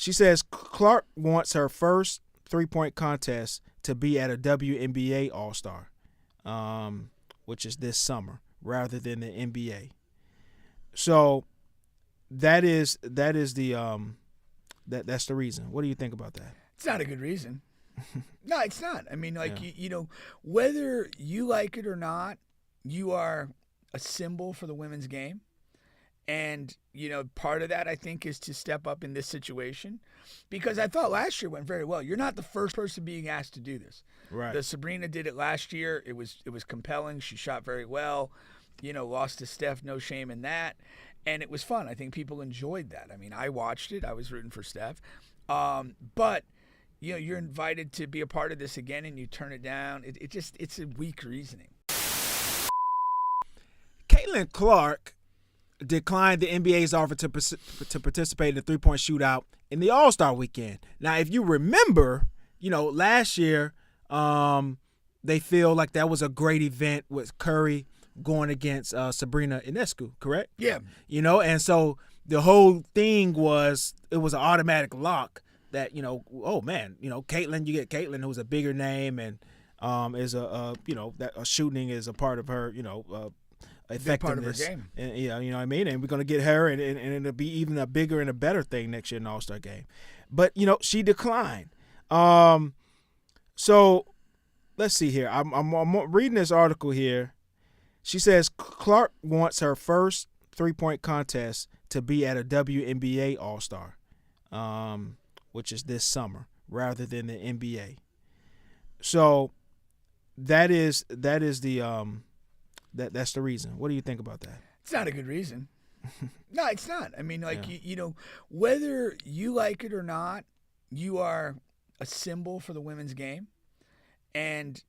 She says Clark wants her first three-point contest to be at a WNBA All-Star, which is this summer, rather than the NBA. So that's the reason. What do you think about that? It's not a good reason. No, it's not. I mean, like, whether you like it or not, you are a symbol for the women's game. And, part of that, I think, is to step up in this situation. Because I thought last year went very well. You're not the first person being asked to do this. Right. The Sabrina did it last year. It was compelling. She shot very well. Lost to Steph, no shame in that. And it was fun. I think people enjoyed that. I mean, I watched it. I was rooting for Steph. But you're invited to be a part of this again, and you turn it down. It's a weak reasoning. Caitlin Clark declined the NBA's offer to participate in the three-point shootout in the All-Star weekend. Now, if you remember, last year, they feel like that was a great event with Curry going against Sabrina Ionescu, correct? Yeah. And so the whole thing was, it was an automatic lock that, oh man, Caitlin, you get Caitlin, who's a bigger name and is that shooting is a part of her, effectiveness. Part of her game. And, you know what I mean? And we're going to get her, and it'll be even a bigger and a better thing next year in the All-Star game. But, she declined. So let's see here. I'm reading this article here. She says Clark wants her first three-point contest to be at a WNBA All-Star, which is this summer, rather than the NBA. So that's the reason. What do you think about that? It's not a good reason. No, it's not. I mean, like, whether you like it or not, you are a symbol for the women's game. And,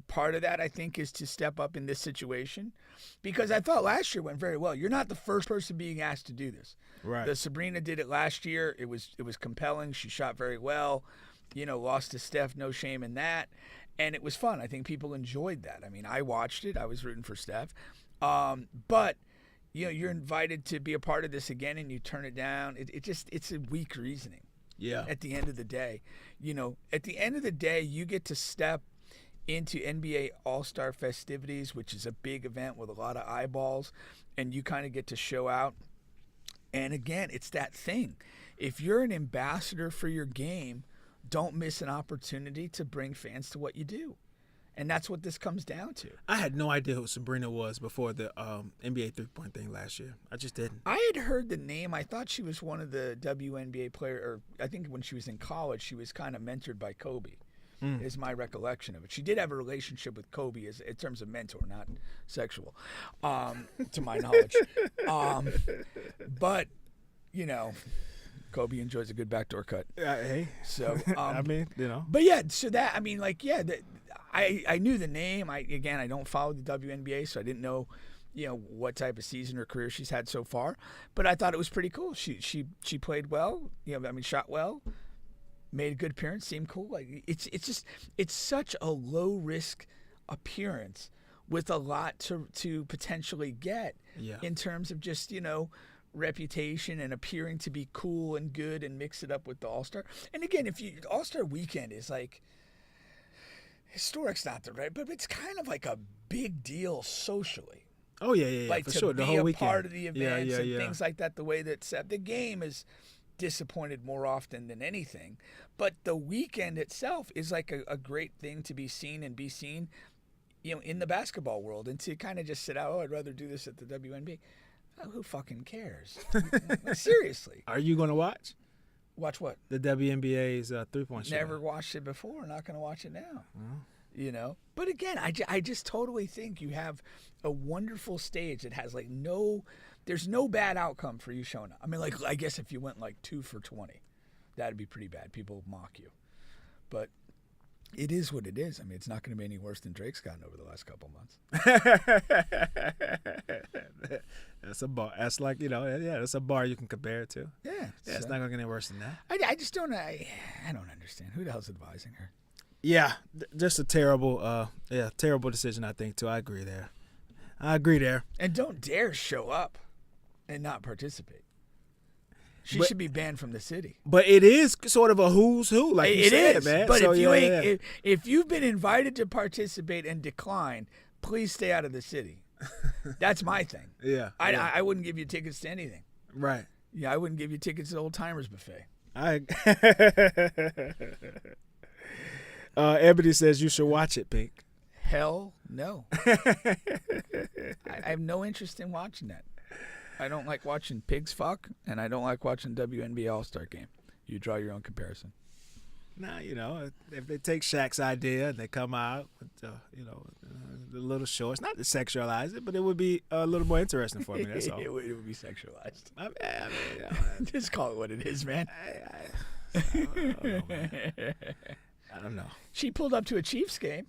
part of that, I think, is to step up in this situation. Because I thought last year went very well. You're not the first person being asked to do this. Right. The Sabrina did it last year. It was compelling. She shot very well. Lost to Steph, no shame in that. And it was fun. I think people enjoyed that. I mean, I watched it. I was rooting for Steph. But, you're invited to be a part of this again, and you turn it down. It's a weak reasoning. Yeah. At the end of the day. At the end of the day, you get to step into NBA All-Star festivities, which is a big event with a lot of eyeballs, and you kind of get to show out. And again, it's that thing. If you're an ambassador for your game, don't miss an opportunity to bring fans to what you do. And that's what this comes down to. I had no idea who Sabrina was before the NBA three-point thing last year. I just didn't. I had heard the name. I thought she was one of the WNBA players, or I think when she was in college, she was kind of mentored by Kobe, is my recollection of it. She did have a relationship with Kobe in terms of mentor, not sexual, to my knowledge. But, Kobe enjoys a good backdoor cut. Hey. So, I mean, But yeah, so that, I mean, like, yeah, I knew the name. I don't follow the WNBA, so I didn't know, what type of season or career she's had so far. But I thought it was pretty cool. She played well. Shot well, made a good appearance, seemed cool. Like it's such a low risk appearance with a lot to potentially get in terms of just reputation and appearing to be cool and good and mix it up with the All-Star. And again, All-Star weekend is like, historic's not the right, but it's kind of like a big deal socially. Oh yeah, like for to sure. The be whole a weekend. part of the events and things like that. The way that the game is disappointed more often than anything, but the weekend itself is like a great thing to be seen and be seen, in the basketball world, and to kind of just sit out. Oh, I'd rather do this at the WNBA. Oh, who fucking cares? Seriously. Are you going to watch? Watch what? The WNBA's three-point shot. Never watched it before. Not going to watch it now. But again, I just totally think you have a wonderful stage that has there's no bad outcome for you showing up. I mean, I guess if you went 2 for 20, that'd be pretty bad. People would mock you. But it is what it is. I mean, it's not going to be any worse than Drake's gotten over the last couple months. That's a bar. That's that's a bar you can compare it to. Yeah. It's not going to get any worse than that. I just don't. I don't understand. Who the hell's advising her? Yeah, just a terrible decision, I think, too. I agree there. And don't dare show up and not participate. She should be banned from the city. But it is sort of a who's who, like you It said, is, man. but So, if you yeah, ain't, if you've been invited to participate and declined, please stay out of the city. That's my thing. yeah, I wouldn't give you tickets to anything. right. Yeah, I wouldn't give you tickets to the Old Timers Buffet. Ebony says you should watch it, Pink. Hell no. I have no interest in watching that. I don't like watching pigs fuck, and I don't like watching WNBA All-Star Game. You draw your own comparison. Nah, if they take Shaq's idea and they come out with, the little shorts, not to sexualize it, but it would be a little more interesting for me. That's all. It would be sexualized. I Just call it what it is, man. don't know, man. I don't know. She pulled up to a Chiefs game.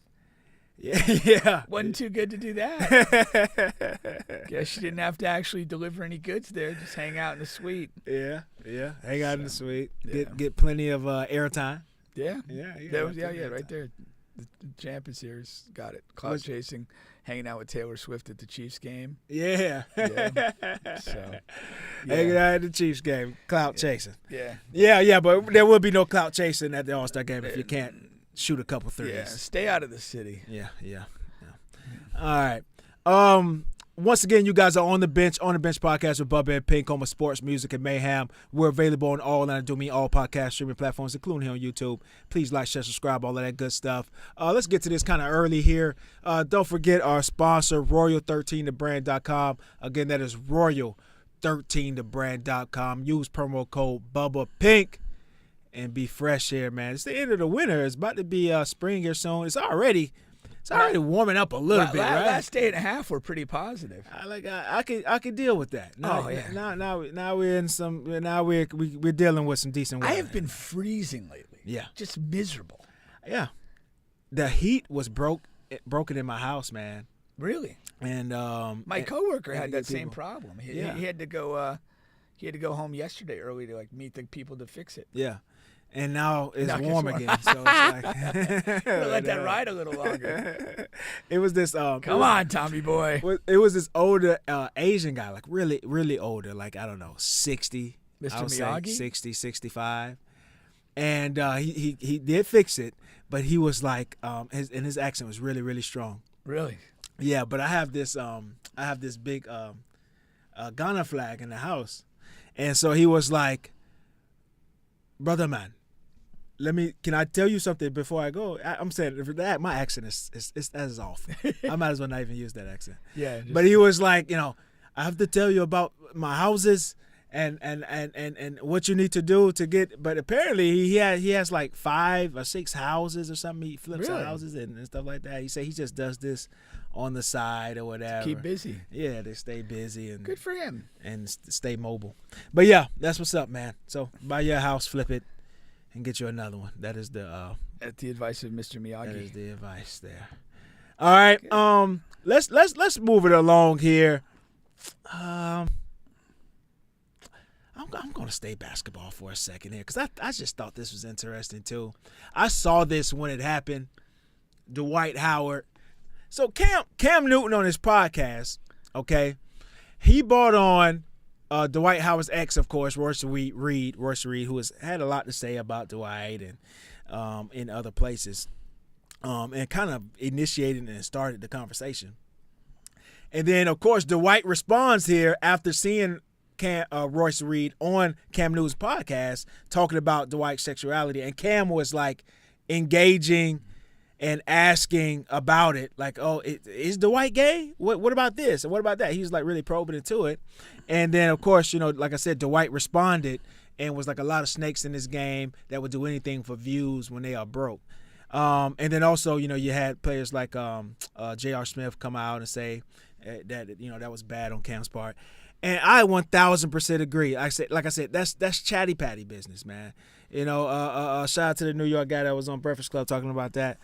Yeah. Wasn't too good to do that. Guess she didn't have to actually deliver any goods there. Just hang out in the suite. Yeah. Hang out in the suite. Yeah. Get plenty of airtime. Yeah. Yeah. Right there. The Champions Series got it. Cloud chasing, hanging out with Taylor Swift at the Chiefs game. Yeah. So, Hanging out at the Chiefs game. Clout chasing. Yeah. Yeah, but there will be no clout chasing at the All-Star game if you can't shoot a couple threes. Yeah. Stay out of the city. Yeah. All right. Once again, you guys are on the bench podcast with Bubba and Pink, home of sports, music, and mayhem. We're available on all podcast streaming platforms, including here on YouTube. Please like, share, subscribe, all of that good stuff. Let's get to this kind of early here. Don't forget our sponsor, Royal13thebrand.com. Again, that is Royal13thebrand.com. Use promo code BubbaPink and be fresh here, man. It's the end of the winter. It's about to be spring here soon. It's already warming up a little bit, right? Last day and a half were pretty positive. I could deal with that. Now we're dealing with some decent weather. I have been freezing lately. Yeah. Just miserable. Yeah. The heat was broken in my house, man. Really? And my coworker had that same problem. He had to go home yesterday early to meet the people to fix it. Yeah. And now it's warm again, so it's like let that ride a little longer. It was this come on, Tommy boy. It was this older Asian guy, like really, really older, like I don't know, 60, Mr. Miyagi, 60, 65, and he did fix it, but he was like his accent was really, really strong. Really? Yeah, but I have this big Ghana flag in the house, and so he was like, brother man, can I tell you something before I go? I'm saying that my accent is off. I might as well not even use that accent. Yeah. But he was like, I have to tell you about my houses and what you need to do to get. But apparently he has like 5 or 6 houses or something. He flips houses and stuff like that. He said he just does this on the side or whatever. Keep busy. Yeah, they stay busy and good for him and stay mobile. But yeah, that's what's up, man. So buy your house, flip it, and get you another one. That is the at the advice of Mr. Miyagi. That is the advice there. All right, let's move it along here. I'm gonna stay basketball for a second here because I just thought this was interesting too. I saw this when it happened. Dwight Howard. So Cam Newton on his podcast, okay, he brought on Dwight Howard's ex, of course, Royce Reed, who has had a lot to say about Dwight and in other places, and kind of initiated and started the conversation. And then, of course, Dwight responds here after seeing Royce Reed on Cam Newton's podcast talking about Dwight's sexuality, and Cam was like engaging and asking about it, like, oh, is Dwight gay? What about this? And what about that? He was like really probing into it. And then, of course, like I said, Dwight responded and was like a lot of snakes in this game that would do anything for views when they are broke. And then also, you had players like J.R. Smith come out and say that, that was bad on Cam's part. And I 1,000% agree. Like I said, that's chatty patty business, man. Shout out to the New York guy that was on Breakfast Club talking about that.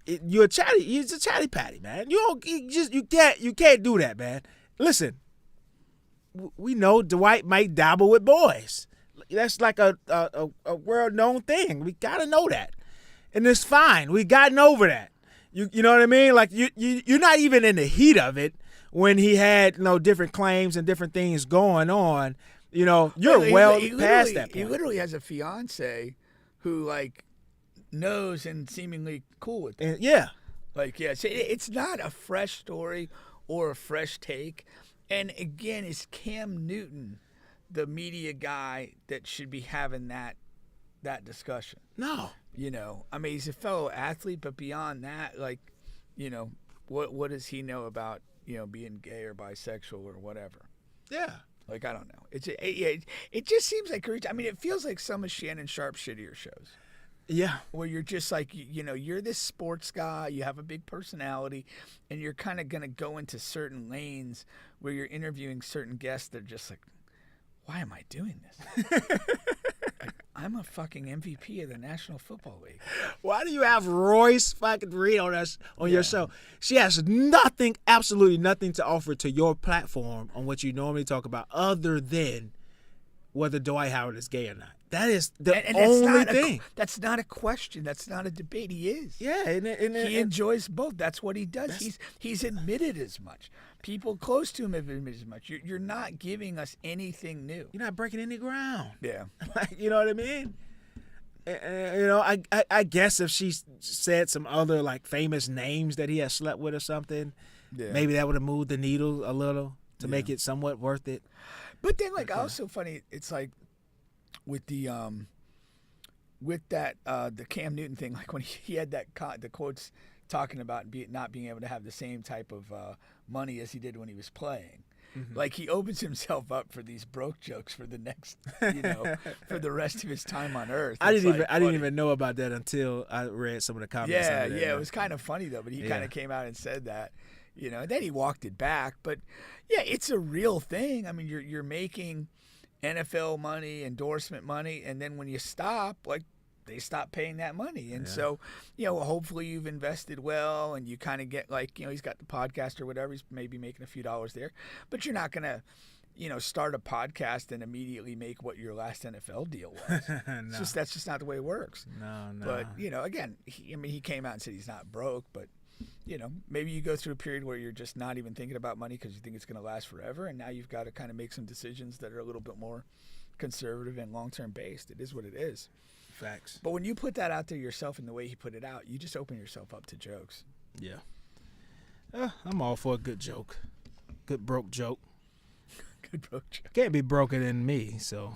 You're a chatty patty, man. You can't do that, man. Listen, we know Dwight might dabble with boys. That's like a world known thing. We gotta know that, and it's fine. We gotten over that. You know what I mean? Like you're not even in the heat of it when he had different claims and different things going on, You know, you're He past that He point. literally has a fiance who like knows and seemingly cool with it. And yeah, Like, yeah, so it's not a fresh story or a fresh take. And again, is Cam Newton the media guy that should be having that discussion? no. You know, I mean, he's a fellow athlete, but beyond that, like, you know, what does he know about, you know, being gay or bisexual or whatever? Yeah. Like, I don't know. It just seems like, I mean, it feels like some of Shannon Sharp's shittier shows. Yeah. Where you're just like, you know, you're this sports guy, you have a big personality, and you're kind of going to go into certain lanes where you're interviewing certain guests that are just like, why am I doing this? Like, I'm a fucking MVP of the National Football League. Why do you have Royce fucking Reed on us on your show? She has nothing, absolutely nothing to offer to your platform on what you normally talk about, other than whether Dwight Howard is gay or not. That is the only thing. That's not a question. That's not a debate. He is. Yeah, He enjoys both. That's what he does. He's admitted as much. People close to him have admitted as much. You're not giving us anything new. you're not breaking any ground. Yeah. Like, you know what I mean? You know, I guess if she said some other like famous names that he has slept with or something, maybe that would have moved the needle a little to make it somewhat worth it. But then, like, also funny, it's like with the the Cam Newton thing, like when he had the quotes talking about not being able to have the same type of money as he did when he was playing. Mm-hmm. Like, he opens himself up for these broke jokes for the next, you know, for the rest of his time on Earth. I didn't even know about that until I read some of the comments. Yeah, it was kind of funny though. But he kind of came out and said that, you know, and then he walked it back. But yeah, it's a real thing. I mean, you're making NFL money, endorsement money, and then when you stop, like, they stop paying that money. And so, you know, hopefully you've invested well and you kind of get, like, you know, he's got the podcast or whatever. He's maybe making a few dollars there. But you're not going to, you know, start a podcast and immediately make what your last NFL deal was. No. That's just not the way it works. No. But, you know, again, he came out and said he's not broke, but, you know, maybe you go through a period where you're just not even thinking about money because you think it's going to last forever. And now you've got to kind of make some decisions that are a little bit more conservative and long-term based. It is what it is. Facts. But when you put that out there yourself in the way he put it out, you just open yourself up to jokes. Yeah. I'm all for a good joke. Good broke joke. Good broke joke. Can't be broker than me, so.